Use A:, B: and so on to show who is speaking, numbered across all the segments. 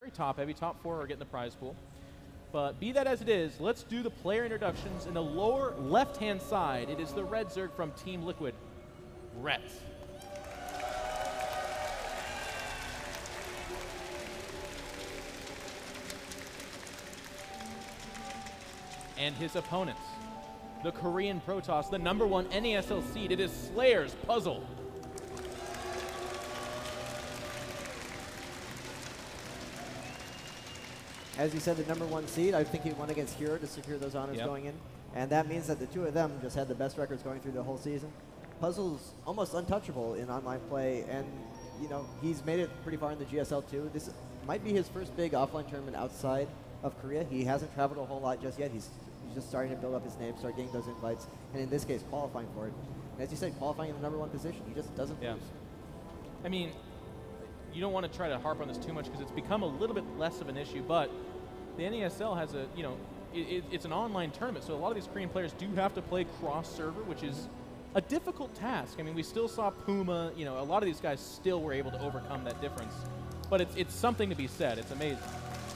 A: very top-heavy. Top 4 are getting the prize pool. But be that as it is, let's do the player introductions. In the lower left-hand side, it is the red Zerg from Team Liquid, Rhett. And his opponents, the Korean Protoss, the #1 NASL seed. It is Slayer's Puzzle.
B: As you said, the #1 seed, I think he won against Hero to secure those honors going in. And that means that the two of them just had the best records going through the whole season. Puzzle's almost untouchable in online play, and you know he's made it pretty far in the GSL too. This might be his first big offline tournament outside of Korea. He hasn't traveled a whole lot just yet. He's just starting to build up his name, start getting those invites, and in this case, qualifying for it. And as you said, qualifying in the #1 position, he just doesn't lose.
A: I mean, you don't want to try to harp on this too much because it's become a little bit less of an issue, but the NASL has a, you know, it's an online tournament, so a lot of these Korean players do have to play cross-server, which is a difficult task. I mean, we still saw Puma, you know, a lot of these guys still were able to overcome that difference. But it's something to be said. It's amazing.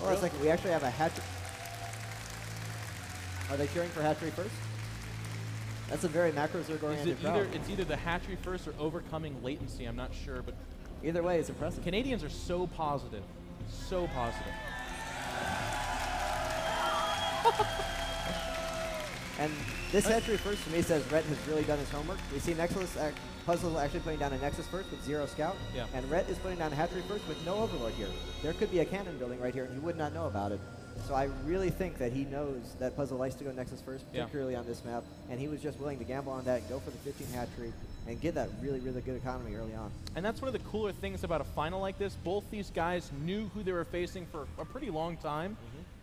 B: Hold on a second, we actually have a hatchery. Are they cheering for hatchery first? That's a very macro Zerg-oriented crowd.
A: It's either the hatchery first or overcoming latency. I'm not sure, but
B: either way, it's impressive.
A: Canadians are so positive, so positive.
B: And this hatchery first to me says Rhett has really done his homework. We see Puzzle actually putting down a Nexus first with 0 scout, and Rhett is putting down a hatchery first with no Overlord here. There could be a cannon building right here, and he would not know about it. So I really think that he knows that Puzzle likes to go Nexus first, particularly on this map, and he was just willing to gamble on that and go for the 15 hatchery and get that really, really good economy early on.
A: And that's one of the cooler things about a final like this. Both these guys knew who they were facing for a pretty long time.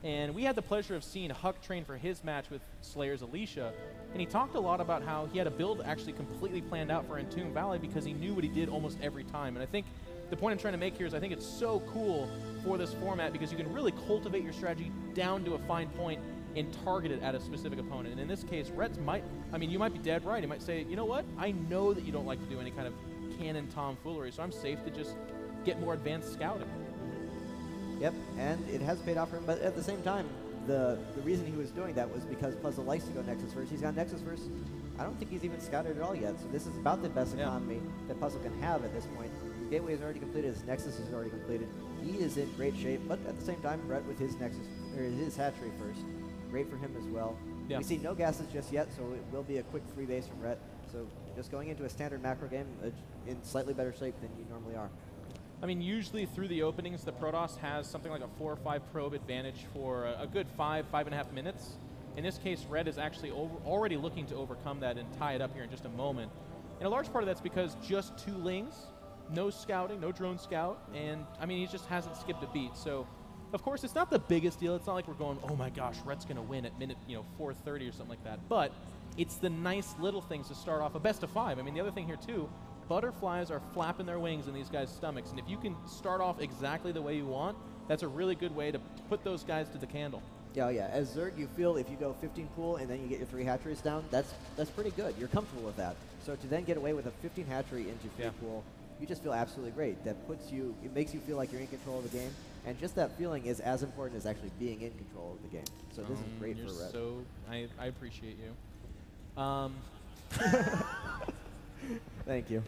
A: And we had the pleasure of seeing Huck train for his match with Slayer's Alicia. And he talked a lot about how he had a build actually completely planned out for Entomb Valley because he knew what he did almost every time. And I think the point I'm trying to make here is I think it's so cool for this format because you can really cultivate your strategy down to a fine point and target it at a specific opponent. And in this case, Rhett's might, I mean, you might be dead right. He might say, you know what? I know that you don't like to do any kind of cannon tomfoolery, so I'm safe to just get more advanced scouting.
B: Yep, and it has paid off for him, but at the same time, the reason he was doing that was because Puzzle likes to go Nexus first. He's got Nexus first. I don't think he's even scouted at all yet, so this is about the best economy that Puzzle can have at this point. His Gateway is already completed, his Nexus is already completed. He is in great shape, but at the same time, Rhett with his Nexus, or his hatchery first. Great for him as well. We see no gases just yet, so it will be a quick free base from Rhett. So just going into a standard macro game in slightly better shape than you normally are.
A: I mean, usually through the openings, the Protoss has something like a 4 or 5 probe advantage for a good 5.5 minutes. In this case, Rhett is actually already looking to overcome that and tie it up here in just a moment. And a large part of that's because just 2 lings, no scouting, no drone scout, and I mean, he just hasn't skipped a beat. So, of course, it's not the biggest deal. It's not like we're going, oh my gosh, Rhett's going to win at minute 4:30 or something like that. But it's the nice little things to start off a best of 5. I mean, the other thing here too, butterflies are flapping their wings in these guys' stomachs, and if you can start off exactly the way you want, that's a really good way to put those guys to the candle.
B: Yeah, as Zerg, you feel if you go 15 pool and then you get your 3 hatcheries down, that's pretty good. You're comfortable with that. So to then get away with a 15 hatchery into 3 pool, you just feel absolutely great. That puts you, it makes you feel like you're in control of the game, and just that feeling is as important as actually being in control of the game. So this is great for Rhett.
A: So I appreciate you.
B: Thank you.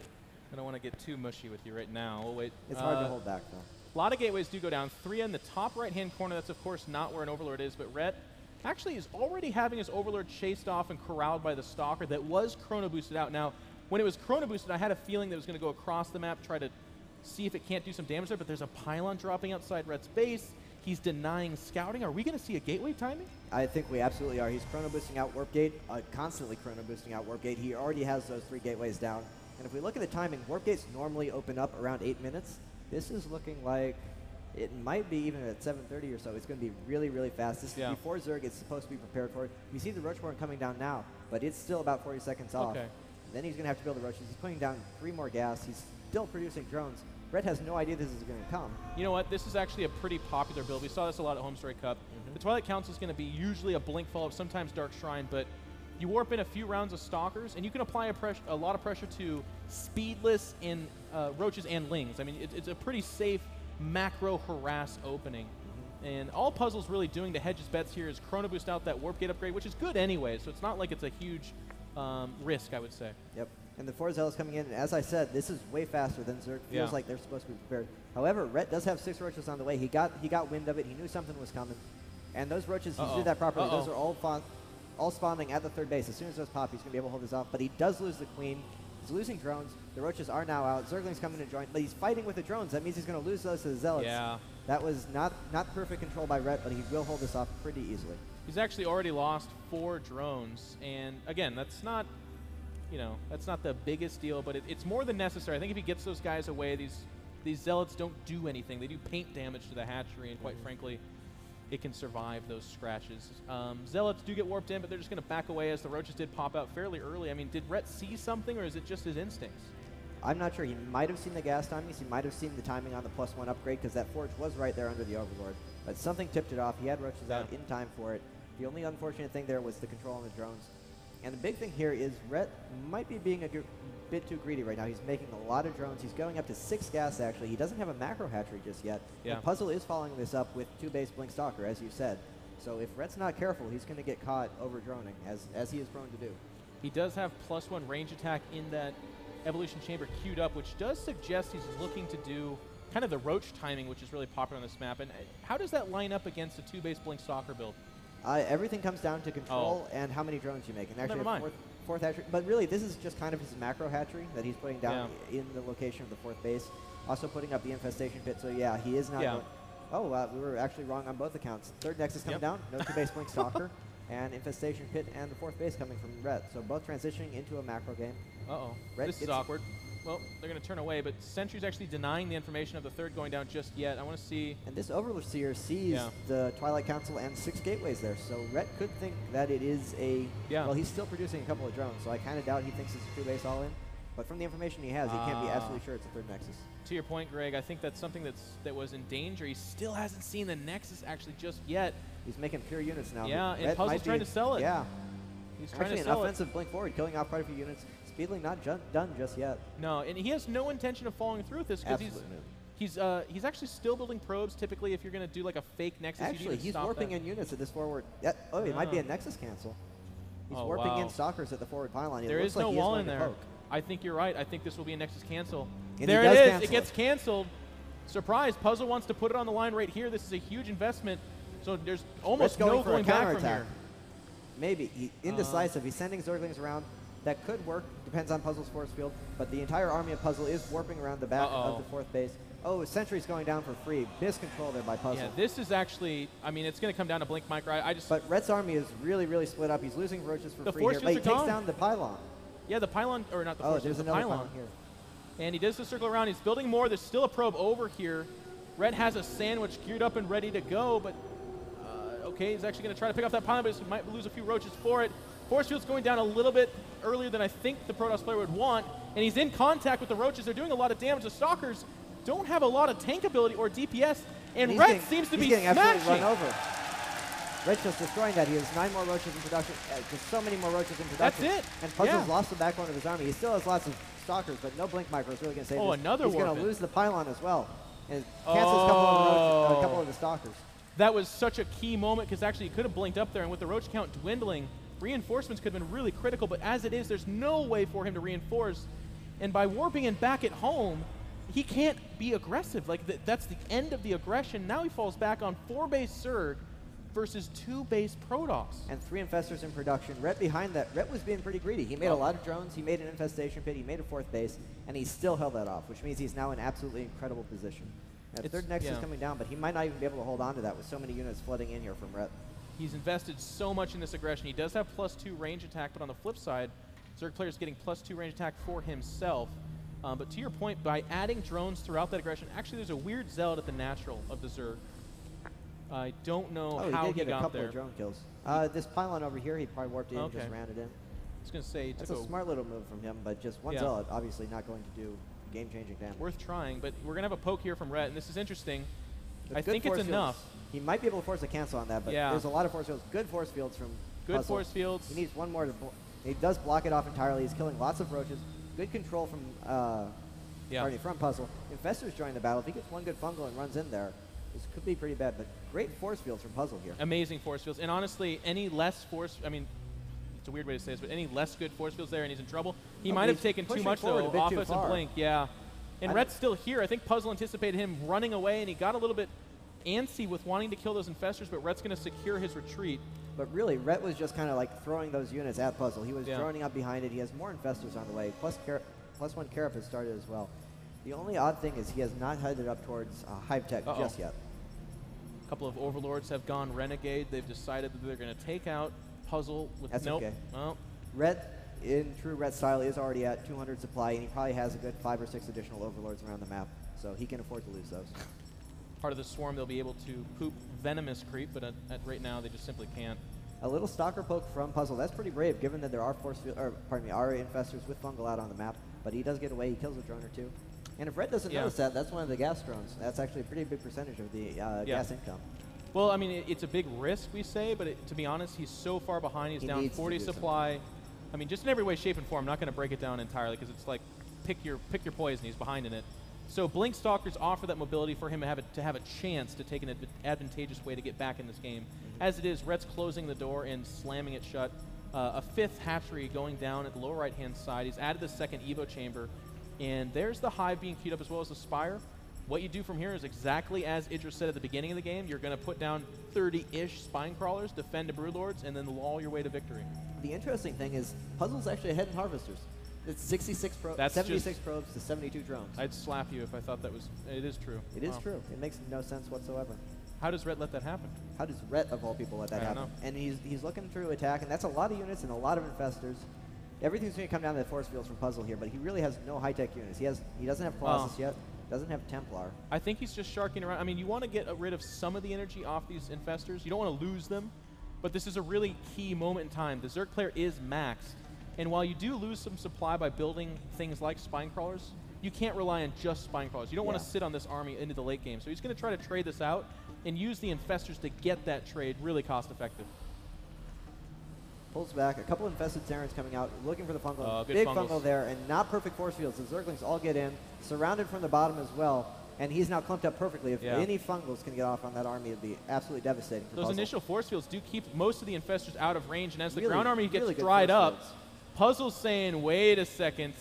A: I don't want to get too mushy with you right now. We'll wait.
B: It's hard to hold back, though.
A: A lot of gateways do go down. 3 in the top right-hand corner. That's, of course, not where an Overlord is, but Rhett actually is already having his Overlord chased off and corralled by the Stalker that was chrono boosted out. Now, when it was chrono boosted, I had a feeling that it was going to go across the map, try to see if it can't do some damage there, but there's a pylon dropping outside Rhett's base. He's denying scouting. Are we going to see a gateway timing?
B: I think we absolutely are. He's chrono boosting out Warp Gate, constantly chrono boosting out Warp Gate. He already has those 3 gateways down. And if we look at the timing, Warp Gates normally open up around 8 minutes. This is looking like it might be even at 7:30 or so. It's going to be really, really fast. This is before Zerg is supposed to be prepared for it. You see the Roachborn coming down now, but it's still about 40 seconds off. Then he's going to have to build the Roaches. He's putting down 3 more gas. He's still producing drones. Rhett has no idea this is going to come.
A: You know what? This is actually a pretty popular build. We saw this a lot at Home Story Cup. The Twilight Council is going to be usually a Blink follow-up, sometimes Dark Shrine, but you warp in a few rounds of Stalkers, and you can apply a lot of pressure to Speedless and Roaches and Lings. I mean, it's a pretty safe macro harass opening. And all Puzzle's really doing to hedge his bets here is Chrono Boost out that Warp Gate upgrade, which is good anyway, so it's not like it's a huge risk, I would say.
B: Yep. And the 4 Zealots coming in, and as I said, this is way faster than Zerg. Feels like they're supposed to be prepared. However, Rhett does have 6 Roaches on the way. He got wind of it. He knew something was coming. And those Roaches, he did that properly. Those are all spawning at the 3rd base. As soon as those pop, he's going to be able to hold this off. But he does lose the Queen. He's losing drones. The Roaches are now out. Zergling's coming to join, but he's fighting with the drones. That means he's going to lose those to the Zealots.
A: Yeah.
B: That was not perfect control by Rhett, but he will hold this off pretty easily.
A: He's actually already lost 4 drones, and again, that's not, you know, that's not the biggest deal, but it's more than necessary. I think if he gets those guys away, these Zealots don't do anything. They do paint damage to the hatchery, and quite frankly, it can survive those scratches. Zealots do get warped in, but they're just going to back away as the Roaches did pop out fairly early. I mean, did Rhett see something, or is it just his instincts?
B: I'm not sure. He might have seen the gas timings. He might have seen the timing on the +1 upgrade because that forge was right there under the Overlord. But something tipped it off. He had Roaches out in time for it. The only unfortunate thing there was the control on the drones. And the big thing here is Rhett might be being a bit too greedy right now. He's making a lot of drones. He's going up to 6 gas, actually. He doesn't have a macro hatchery just yet.
A: Yeah.
B: And Puzzle is following this up with 2 base Blink Stalker, as you said. So if Rhett's not careful, he's going to get caught over droning, as he is prone to do.
A: He does have +1 range attack in that Evolution Chamber queued up, which does suggest he's looking to do kind of the Roach timing, which is really popular on this map. And how does that line up against a 2-base Blink Stalker build?
B: Everything comes down to control and how many drones you make. And actually,
A: never mind.
B: Fourth hatchery. But really, this is just kind of his macro hatchery that he's putting down in the location of the 4th base. Also putting up the infestation pit. So yeah, he is not going. Oh, we were actually wrong on both accounts. 3rd Nexus coming down. No 2-base Blink Stalker. And infestation pit and the 4th base coming from Rhett. So both transitioning into a macro game.
A: This is awkward. Well, they're going to turn away, but Sentry's actually denying the information of the 3rd going down just yet. I want to see.
B: And this Overseer sees the Twilight Council and 6 gateways there. So Rhett could think that it is a. Well, he's still producing a couple of drones, so I kind of doubt he thinks it's a 2-base all in. But from the information he has, he can't be absolutely sure it's a 3rd Nexus.
A: To your point, Greg, I think that's something that was in danger. He still hasn't seen the Nexus actually just yet.
B: He's making pure units now.
A: Yeah, and Puzzle's trying to sell it.
B: Yeah.
A: He's trying to
B: sell an offensive blink forward, killing off quite a few units. Speedling not done just yet.
A: No, and he has no intention of following through with this because he's actually still building probes. Typically, if you're going to do like a fake Nexus,
B: actually, he's warping in units at this forward. It might be a Nexus cancel. He's warping in Stalkers at the forward pylon.
A: There is no wall in there. I think you're right. I think this will be a Nexus cancel.
B: And
A: there it is. It gets canceled. Surprise! Puzzle wants to put it on the line right here. This is a huge investment. So there's almost no going back from here.
B: Maybe. Indecisive. He's sending Zerglings around. That could work. Depends on Puzzle's force field. But the entire army of Puzzle is warping around the back of the 4th base. Oh, Sentry's going down for free. Miscontrol there by Puzzle.
A: Yeah, this is actually, I mean, it's going to come down to Blink Micro.
B: But Rhett's army is really, really split up. He's losing Roaches for free here. But he takes down the pylon.
A: Yeah, the pylon, or not the force,
B: there's
A: the
B: another
A: pylon
B: here.
A: And he does the circle around. He's building more. There's still a probe over here. Rhett has a sandwich geared up and ready to go, but okay, he's actually going to try to pick off that pylon, but he might lose a few Roaches for it. Force field's going down a little bit earlier than I think the Protoss player would want, and he's in contact with the Roaches. They're doing a lot of damage. The Stalkers don't have a lot of tank ability or DPS, and Rhett seems to be smashing.
B: Run over. Rhett's just destroying that. He has 9 more Roaches in production. Just so many more Roaches in production.
A: That's it.
B: And Puzzle's lost the backbone of his army. He still has lots of Stalkers, but no Blink Micro is really going to save this.
A: Another
B: He's going to lose the pylon as well. And cancels a couple of the Stalkers.
A: That was such a key moment because actually he could have blinked up there, and with the Roach count dwindling, reinforcements could have been really critical, but as it is, there's no way for him to reinforce. And by warping in back at home, he can't be aggressive. Like, that's the end of the aggression. Now he falls back on 4-base Zerg versus 2-base Protoss.
B: And 3 Infestors in production. Rhett behind that. Rhett was being pretty greedy. He made a lot of drones. He made an infestation pit. He made a 4th base. And he still held that off, which means he's now in absolutely incredible position. Now, 3rd Nexus is coming down, but he might not even be able to hold on to that with so many units flooding in here from Rhett.
A: He's invested so much in this aggression. He does have +2 range attack, but on the flip side, Zerg player's getting +2 range attack for himself. But to your point, by adding drones throughout that aggression, actually there's a weird zealot at the natural of the Zerg. I don't know how he got there.
B: He did get a couple of drone kills. This pylon over here, he probably warped in and just ran it in.
A: I was going to say,
B: that's a smart little move from him, but just one zealot, obviously not going to do game-changing damage.
A: Worth trying, but we're going to have a poke here from Rhett, and this is interesting. I think it's enough.
B: He might be able to force a cancel on that, but there's a lot of force fields. Good force fields from Puzzle.
A: Force fields.
B: He needs one more. He does block it off entirely. He's killing lots of Roaches. Good control from Pardon me, from Puzzle. Infestor's joining the battle. If he gets one good fungal and runs in there, this could be pretty bad, but great force fields from Puzzle here.
A: Amazing force fields. And honestly, any less force, I mean, it's a weird way to say this, but any less good force fields there and he's in trouble. He might have taken too much, though, off us and Blink. Yeah. And Rhett's still here. I think Puzzle anticipated him running away, and he got a little bit antsy with wanting to kill those Infestors, but Rhett's going to secure his retreat.
B: But really, Rhett was just kind of like throwing those units at Puzzle. He was droning up behind it. He has more Infestors on the way. Plus one Carapace started as well. The only odd thing is he has not headed up towards Hive Tech just yet.
A: A couple of Overlords have gone Renegade. They've decided that they're going to take out Puzzle with
B: okay. Well, Rhett, in true Rhett style, is already at 200 supply, and he probably has a good 5 or 6 additional Overlords around the map, so he can afford to lose those.
A: Part of the swarm, they'll be able to poop Venomous Creep, but at right now they just simply can't.
B: A little Stalker poke from Puzzle. That's pretty brave, given that there are are Infestors with Fungal out on the map, but he does get away. He kills a drone or two. And if Rhett doesn't notice that, that's one of the gas drones. That's actually a pretty big percentage of the gas income.
A: Well, I mean, it's a big risk, we say, but to be honest, he's so far behind. He's down 40 supply. I mean, just in every way, shape, and form. I'm not going to break it down entirely because it's like pick your poison. He's behind in it. So Blink Stalkers offer that mobility for him to have a chance to take an advantageous way to get back in this game. As it is, Rhett's closing the door and slamming it shut. A 5th hatchery going down at the lower right-hand side. He's added the 2nd Evo chamber. And there's the Hive being queued up as well as the Spire. What you do from here is exactly as Idris said at the beginning of the game. You're going to put down 30-ish Spine Crawlers, defend the Broodlords, and then lull your way to victory.
B: The interesting thing is Puzzle's actually ahead in Harvesters. It's 76 76 probes to 72 drones.
A: I'd slap you if I thought that was... It is true.
B: It is true. It makes no sense whatsoever.
A: How does Rhett let that happen?
B: How does Rhett, of all people, let that happen?
A: Know.
B: And he's looking to attack, and that's a lot of units and a lot of Infestors. Everything's going to come down to the force fields from Puzzle here, but he really has no high-tech units. He doesn't have Colossus yet, doesn't have Templar.
A: I think he's just sharking around. I mean, you want to get rid of some of the energy off these Infestors. You don't want to lose them, but this is a really key moment in time. The Zerg player is maxed, and while you do lose some supply by building things like Spine Crawlers, you can't rely on just Spine Crawlers. You don't want to sit on this army into the late game, so he's going to try to trade this out and use the Infestors to get that trade really cost-effective.
B: Pulls back. A couple infested Terrans coming out, looking for the fungal.
A: Big
B: fungal there, and not perfect force fields. The Zerglings all get in, surrounded from the bottom as well, and he's now clumped up perfectly. If any fungals can get off on that army, it'd be absolutely devastating for
A: Those
B: Puzzle.
A: Initial force fields do keep most of the Infestors out of range, and as the ground army gets dried up, Puzzle's saying, wait a second,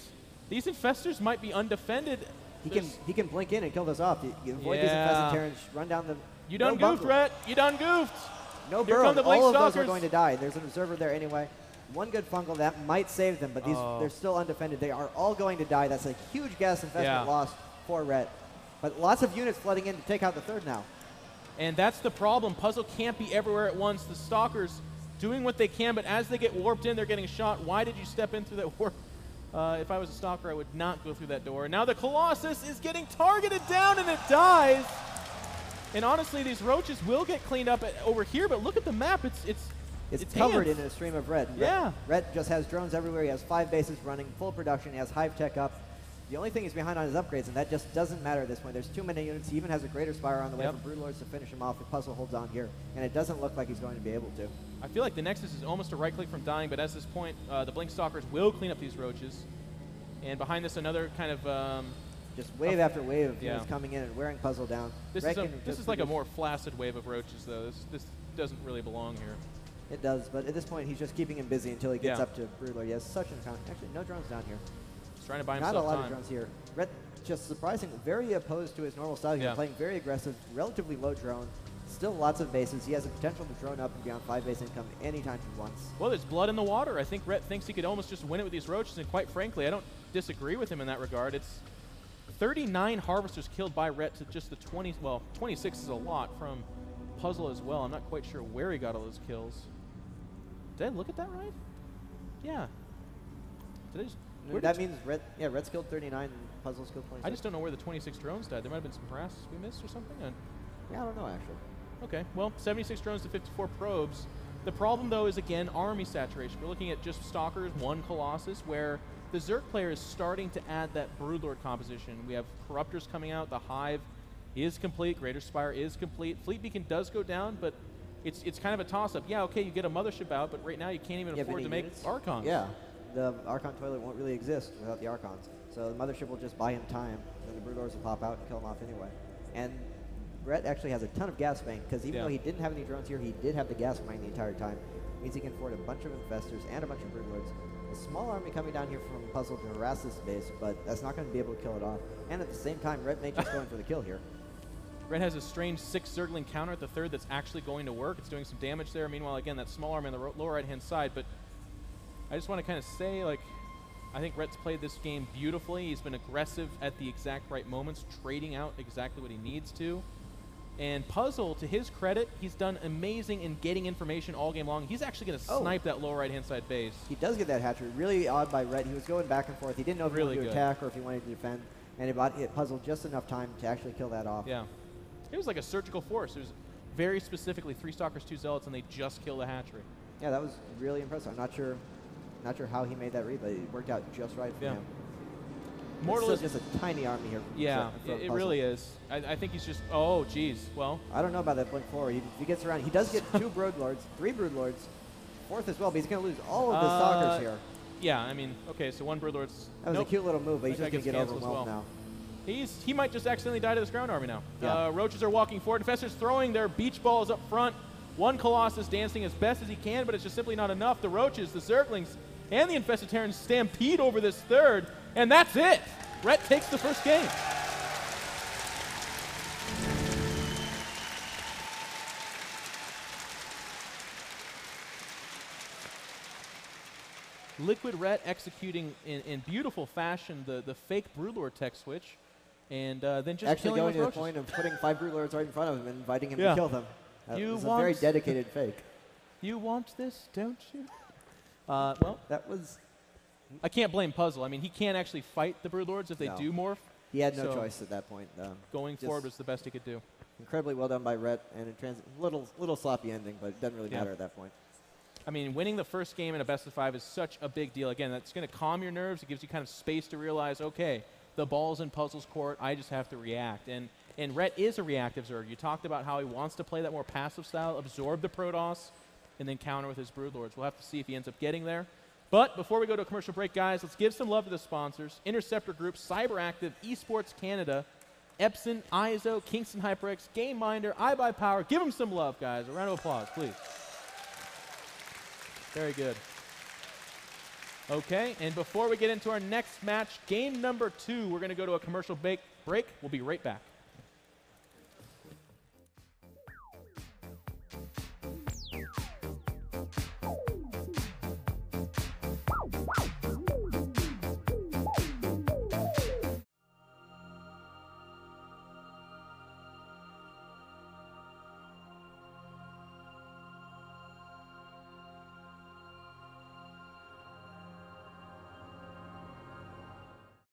A: these Infestors might be undefended.
B: He can blink in and kill those off. You avoid these infested Terrans, run down the...
A: You done goofed, Rhett. You done goofed.
B: No burrow. All of those are going to die. There's an observer there anyway. One good fungal that might save them, but they're still undefended. They are all going to die. That's a huge gas investment loss for Rhett. But lots of units flooding in to take out the 3rd now.
A: And that's the problem. Puzzle can't be everywhere at once. The Stalkers doing what they can, but as they get warped in, they're getting shot. Why did you step in through that warp? If I was a Stalker, I would not go through that door. Now the Colossus is getting targeted down, and it dies. And honestly, these roaches will get cleaned up over here, but look at the map. It's
B: covered in a stream of red.
A: Yeah.
B: Red just has drones everywhere. He has 5 bases running, full production. He has Hive Tech up. The only thing he's behind on is upgrades, and that just doesn't matter at this point. There's too many units. He even has a Greater Spire on the way for Broodlords to finish him off if Puzzle holds on here, and it doesn't look like he's going to be able to.
A: I feel like the Nexus is almost a right-click from dying, but at this point, the Blink Stalkers will clean up these roaches. And behind this, another kind of...
B: just wave after wave of units coming in and wearing Puzzle down.
A: This is like a more flaccid wave of roaches, though. This doesn't really belong here.
B: It does, but at this point, he's just keeping him busy until he gets up to Broodlord. He has such an account. Actually, no drones down here.
A: He's trying to buy himself
B: Not a lot
A: time.
B: of drones here. Rhett, just surprisingly, very opposed to his normal style. He's playing very aggressive, relatively low drone. Still lots of bases. He has the potential to drone up and beyond 5 base income anytime he wants.
A: Well, there's blood in the water. I think Rhett thinks he could almost just win it with these roaches, and quite frankly, I don't disagree with him in that regard. It's 39 Harvesters killed by Rhett to just the 20. Well, 26 is a lot from Puzzle as well. I'm not quite sure where he got all those kills. Did I look at that right? Yeah. Did I just...
B: That means Rhett's killed 39 and Puzzle's killed 26.
A: I just don't know where the 26 drones died. There might have been some harass we missed or something.
B: Yeah, I don't know, actually.
A: Okay, well, 76 drones to 54 probes. The problem, though, is, again, army saturation. We're looking at just Stalkers, 1 Colossus, where the Zerg player is starting to add that Broodlord composition. We have Corruptors coming out. The Hive is complete. Greater Spire is complete. Fleet Beacon does go down, but it's kind of a toss-up. Yeah, okay, you get a Mothership out, but right now you can't even afford to make Archons.
B: Yeah, the Archon toilet won't really exist without the Archons. So the Mothership will just buy him time, and the Broodlords will pop out and kill him off anyway. And Rhett actually has a ton of gas bank, because even though he didn't have any drones here, he did have the gas mine the entire time. Means he can afford a bunch of Infestors and a bunch of Broodlords. A small army coming down here from Puzzle to harass this base, but that's not going to be able to kill it off. And at the same time, Rhett may just go in for the kill here.
A: Rhett has a strange 6 Zergling counter at the third that's actually going to work. It's doing some damage there. Meanwhile, again, that small army on the lower right-hand side. But I just want to kind of say, like, I think Rhett's played this game beautifully. He's been aggressive at the exact right moments, trading out exactly what he needs to. And Puzzle, to his credit, he's done amazing in getting information all game long. He's actually going to snipe that lower right-hand side base.
B: He does get that hatchery. Really odd by Rhett. He was going back and forth. He didn't know if he wanted to attack or if he wanted to defend. And it Puzzle just enough time to actually kill that off.
A: Yeah. It was like a surgical force. It was very specifically 3 Stalkers, 2 Zealots, and they just killed the hatchery.
B: Yeah, that was really impressive. I'm not sure how he made that read, but it worked out just right for him.
A: Mortal is
B: just a tiny army here.
A: Yeah, it really is. I think he's just, oh, geez. Well,
B: I don't know about that blink forward. If he gets around, he does get 2 Broodlords, 3 Broodlords, 4th as well, but he's going to lose all of the Stalkers here.
A: Yeah, I mean, okay, so 1 Broodlord's...
B: That was a cute little move, but he's just going to get overwhelmed now.
A: He might just accidentally die to this ground army now. Yeah. Roaches are walking forward. Infestors throwing their beach balls up front. 1 Colossus dancing as best as he can, but it's just simply not enough. The Roaches, the Zerglings, and the Infested Terrans stampede over this third, and that's it. Rhett takes the first game. Liquid Rhett executing in beautiful fashion the fake Broodlord tech switch, and then just
B: actually going to the
A: Roaches.
B: point of putting 5 Broodlords right in front of him and inviting him to kill them. That was a very dedicated fake.
A: You want this, don't you? Well,
B: that was...
A: I can't blame Puzzle. I mean, he can't actually fight the Broodlords if they do morph.
B: He had no choice at that point.
A: Going forward was the best he could do.
B: Incredibly well done by Rhett, and little sloppy ending, but it doesn't really matter at that point.
A: I mean, winning the first game in a best-of-5 is such a big deal. Again, that's going to calm your nerves. It gives you kind of space to realize, okay, the ball's in Puzzle's court. I just have to react. And Rhett is a reactive Zerg. You talked about how he wants to play that more passive style, absorb the Protoss, and then counter with his Broodlords. We'll have to see if he ends up getting there. But before we go to a commercial break, guys, let's give some love to the sponsors. Interceptor Group, Cyberactive, Esports Canada, Epson, ISO, Kingston HyperX, GameMinder, iBuyPower. Give them some love, guys. A round of applause, please. Very good. Okay, and before we get into our next match, game number 2, we're going to go to a commercial break. We'll be right back.